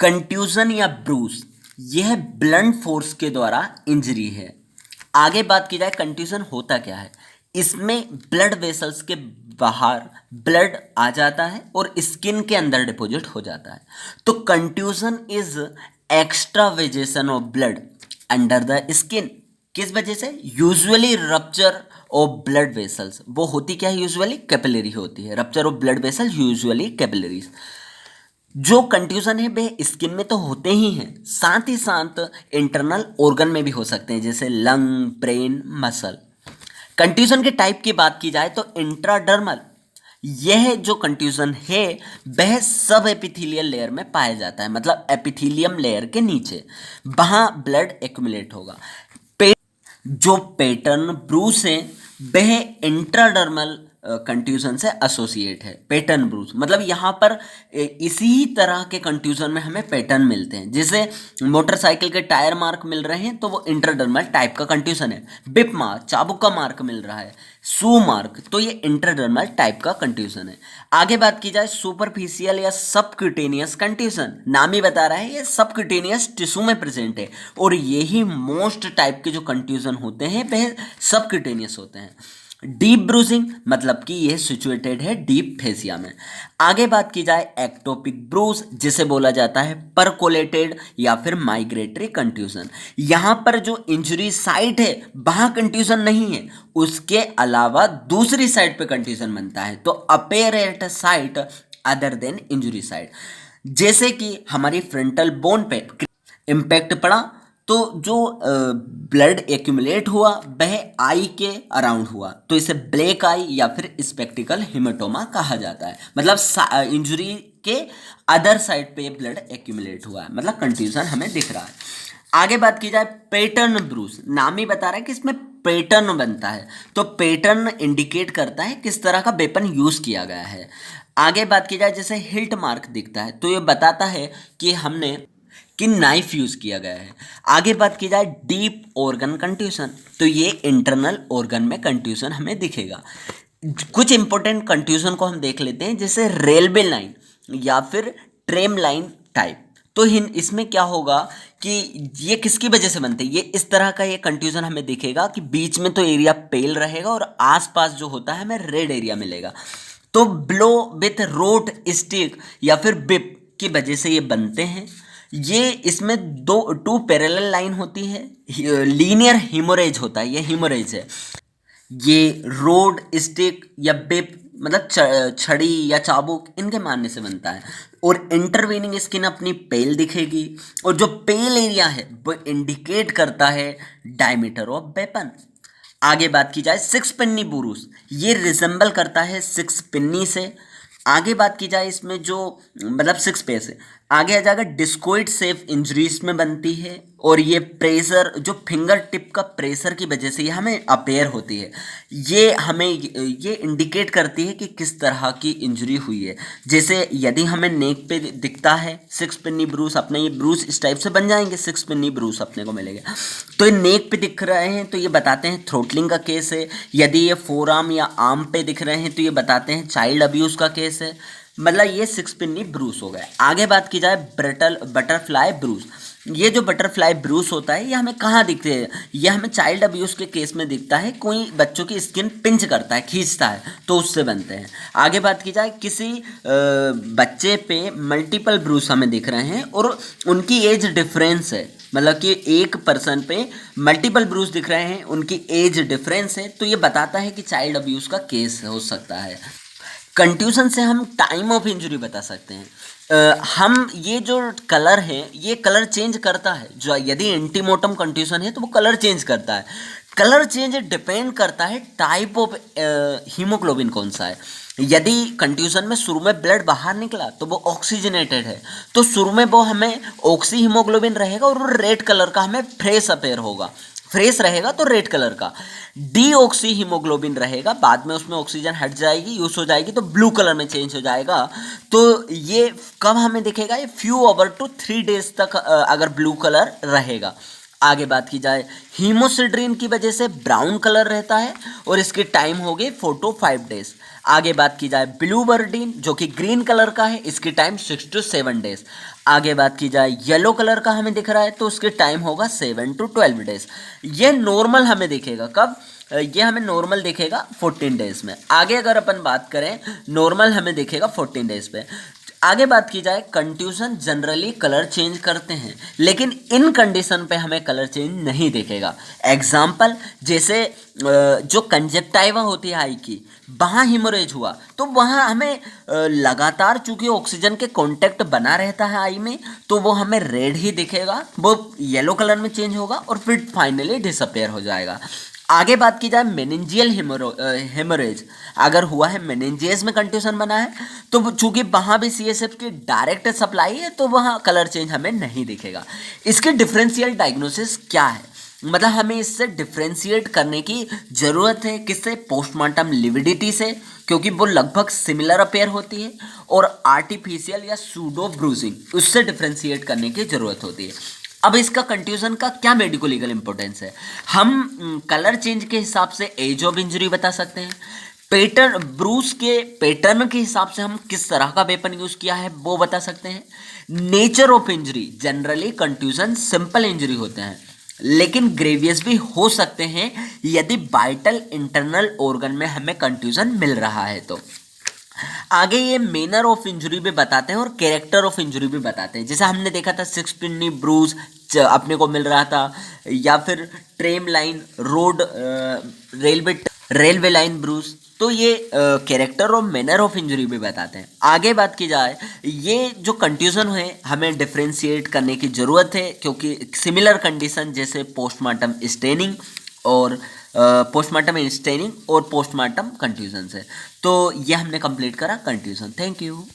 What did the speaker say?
Contusion या Bruce यह blunt force के द्वारा इंजरी है। आगे बात की जाए कंट्यूजन होता क्या है। इसमें ब्लड वेसल्स के बाहर ब्लड आ जाता है और स्किन के अंदर डिपॉजिट हो जाता है। तो contusion is extravasation of blood under the skin. किस वजह से? Usually rupture of blood vessels. वो होती क्या है? यूजुअली कैपिलरी होती है। Rupture of blood vessel usually capillaries. जो कंट्यूजन है वे स्किन में तो होते ही हैं, साथ ही साथ इंटरनल ऑर्गन में भी हो सकते हैं, जैसे लंग, ब्रेन, मसल। कंट्यूजन के टाइप की बात की जाए तो इंट्राडर्मल, यह जो कंट्यूजन है वह सब एपिथेलियल लेयर में पाया जाता है, मतलब एपिथेलियम लेयर के नीचे, वहां ब्लड एक्यूमुलेट होगा। जो पैटर्न ब्रूस है वह इंट्राडर्मल कंट्यूजन से एसोसिएट है। पैटर्न ब्रूस मतलब यहाँ पर इसी ही तरह के कंट्यूजन में हमें पैटर्न मिलते हैं। जैसे मोटरसाइकिल के टायर मार्क मिल रहे हैं तो वो इंट्राडर्मल टाइप का कंट्यूजन है। बिप मार्क, चाबुक का मार्क मिल रहा है, शू मार्क, तो ये इंट्राडर्मल टाइप का कंट्यूजन है। आगे बात की जाए सुपरफिशियल या सबक्यूटेनियस कंट्यूजन, नाम ही बता रहा है ये सबक्यूटेनियस टिश्यू में प्रेजेंट है और यही मोस्ट टाइप के जो कंट्यूजन होते हैं वह सबक्यूटेनियस होते हैं। डीप ब्रूजिंग मतलब कि यह सिचुएटेड है डीप फेसिया में। आगे बात की जाए एक्टोपिक ब्रूज, जिसे बोला जाता है परकोलेटेड या फिर माइग्रेटरी कंट्यूजन। यहां पर जो इंजरी साइट है वहां कंट्यूजन नहीं है, उसके अलावा दूसरी साइड पे कंट्यूजन बनता है, तो appear at site other than injury site. जैसे कि हमारी फ्रंटल बोन पे इम्पैक्ट पड़ा तो जो ब्लड एक्यूमुलेट हुआ वह आई के अराउंड हुआ, तो इसे ब्लैक आई या फिर स्पेक्टिकल हिमेटोमा कहा जाता है। मतलब इंजरी के अदर साइड पे ब्लड एक्यूमुलेट हुआ है, मतलब कंट्यूजन हमें दिख रहा है। आगे बात की जाए पैटर्न ब्रूस, नाम ही बता रहा है कि इसमें पैटर्न बनता है, तो पैटर्न इंडिकेट करता है किस तरह का वेपन यूज किया गया है। आगे बात की जाए जैसे हिल्ट मार्क दिखता है तो ये बताता है कि हमने कि नाइफ यूज किया गया है। आगे बात की जाए डीप ऑर्गन कंट्यूजन, तो ये इंटरनल ऑर्गन में कंट्यूजन हमें दिखेगा। कुछ इंपॉर्टेंट कंट्यूजन को हम देख लेते हैं, जैसे रेलवे लाइन या फिर ट्रेम लाइन टाइप। तो इसमें क्या होगा कि ये किसकी वजह से बनते हैं? ये इस तरह का ये कंट्यूजन हमें दिखेगा कि बीच में तो एरिया पेल रहेगा और आसपास जो होता है हमें रेड एरिया मिलेगा। तो ब्लो विथ रोट स्टिक या फिर बिप की वजह से ये बनते हैं। ये इसमें टू पैरेलल लाइन होती है, लीनियर हिमोरेज होता है, ये हिमोरेज है। ये रोड, स्टिक या बिप मतलब छड़ी या चाबुक, इनके मारने से बनता है। और इंटरवेनिंग स्किन अपनी पेल दिखेगी और जो पेल एरिया है वो इंडिकेट करता है डायमीटर ऑफ वेपन। आगे बात की जाए सिक्स पिन्नी बुरुस, ये रिजेंबल करता है सिक्स पिन्नी से। आगे बात की जाए इसमें जो मतलब सिक्स पेस है, आगे आ जाएगा डिस्कोइड सेफ इंजरीज में बनती है और ये प्रेशर जो फिंगर टिप का प्रेशर की वजह से ये हमें अपेयर होती है। ये हमें ये इंडिकेट करती है कि किस तरह की इंजरी हुई है। जैसे यदि हमें नेक पे दिखता है सिक्स पिन्नी ब्रूस, अपने ये ब्रूस इस टाइप से बन जाएंगे, सिक्स पिन्नी ब्रूस अपने को मिलेगा। तो ये नेक पे दिख रहे हैं तो ये बताते हैं थ्रोटलिंग का केस है। यदि ये फोर आर्म या आर्म पे दिख रहे हैं तो ये बताते हैं चाइल्ड अब्यूज़ का केस है। मतलब ये सिक्स पिन्नी ब्रूस हो गया। आगे बात की जाए बटरफ्लाई ब्रूस, ये जो बटरफ्लाई ब्रूस होता है ये हमें कहाँ दिखते हैं? ये हमें चाइल्ड अब्यूज़ के केस में दिखता है, कोई बच्चों की स्किन पिंच करता है, खींचता है, तो उससे बनते हैं। आगे बात की जाए किसी बच्चे पे मल्टीपल ब्रूस हमें दिख रहे हैं और उनकी एज डिफरेंस है, मतलब कि एक पर्सन पे मल्टीपल ब्रूस दिख रहे हैं, उनकी एज डिफरेंस है, तो ये बताता है कि चाइल्ड अब्यूज़ का केस हो सकता है। कंट्यूजन से हम टाइम ऑफ इंजरी बता सकते हैं। हम ये जो कलर है ये कलर चेंज करता है, जो यदि एंटीमोटम कंट्यूजन है तो वो कलर चेंज करता है। कलर चेंज डिपेंड करता है टाइप ऑफ हीमोग्लोबिन कौन सा है। यदि कंट्यूजन में शुरू में ब्लड बाहर निकला तो वो ऑक्सीजनेटेड है, तो शुरू में वो हमें ऑक्सी हीमोग्लोबिन रहेगा और रेड कलर का हमें फ्रेश अपेयर होगा, फ्रेश रहेगा तो रेड कलर का। डीऑक्सी हीमोग्लोबिन रहेगा, बाद में उसमें ऑक्सीजन हट जाएगी, यूज हो जाएगी तो ब्लू कलर में चेंज हो जाएगा। तो ये कब हमें दिखेगा? ये फ्यू आवर टू 3 डेज तक अगर ब्लू कलर रहेगा। आगे बात की जाए हीमोसिड्रीन की वजह से ब्राउन कलर रहता है और इसकी टाइम हो गई 4 to 5 डेज। आगे बात की जाए ब्लू बर्डीन जो कि ग्रीन कलर का है, इसकी टाइम 6 to 7 डेज। आगे बात की जाए येलो कलर का हमें दिख रहा है तो उसके टाइम होगा 7 to 12 डेज। ये नॉर्मल हमें दिखेगा कब, ये हमें नॉर्मल दिखेगा 14 डेज में। आगे अगर अपन बात करें नॉर्मल हमें दिखेगा 14 डेज पे। आगे बात की जाए कंट्यूजन जनरली कलर चेंज करते हैं लेकिन इन कंडीशन पे हमें कलर चेंज नहीं दिखेगा। एग्जाम्पल जैसे जो कंजक्टाइवा होती है आई की, वहाँ हिमोरेज हुआ तो वहाँ हमें लगातार चूंकि ऑक्सीजन के कांटेक्ट बना रहता है आई में तो वो हमें रेड ही दिखेगा, वो येलो कलर में चेंज होगा और फिर फाइनली डिसअपेयर हो जाएगा। आगे बात की जाए मेनिंजियल हेमोरेज अगर हुआ है, मेनिंजियस में कंट्यूशन बना है तो चूंकि वहाँ भी सीएसएफ की डायरेक्ट सप्लाई है तो वहाँ कलर चेंज हमें नहीं दिखेगा। इसके डिफरेंशियल डायग्नोसिस क्या है, मतलब हमें इससे डिफ्रेंशिएट करने की ज़रूरत है किससे, पोस्टमार्टम लिविडिटी से, क्योंकि वो लगभग सिमिलर अपेयर होती है, और आर्टिफिशियल या सूडो ब्रूजिंग उससे डिफ्रेंशिएट करने की ज़रूरत होती है। अब इसका कंट्यूजन का क्या मेडिको लीगल इंपॉर्टेंस है, हम कलर चेंज के हिसाब से एज ऑफ इंजरी बता सकते हैं, पैटर्न ब्रूस के पैटर्न के हिसाब से हम किस तरह का वेपन यूज किया है वो बता सकते हैं, nature of injury, generally contusion simple injury होते हैं लेकिन ग्रेवियस भी हो सकते हैं यदि वाइटल इंटरनल ऑर्गन में हमें कंट्यूजन मिल रहा है तो। आगे ये मेनर ऑफ इंजरी भी बताते हैं और कैरेक्टर ऑफ इंजरी भी बताते हैं। जैसे हमने देखा था 6 पिन्नी ब्रूज अपने को मिल रहा था, या फिर tram line road railway line bruise, तो ये कैरेक्टर और मैनर ऑफ इंजरी भी बताते हैं। आगे बात की जाए ये जो कंट्यूजन है हमें डिफ्रेंशिएट करने की ज़रूरत है क्योंकि सिमिलर कंडीशन जैसे पोस्टमार्टम स्टेनिंग और पोस्टमार्टम कंट्यूजन से। तो ये हमने कंप्लीट करा कंट्यूजन। Thank you.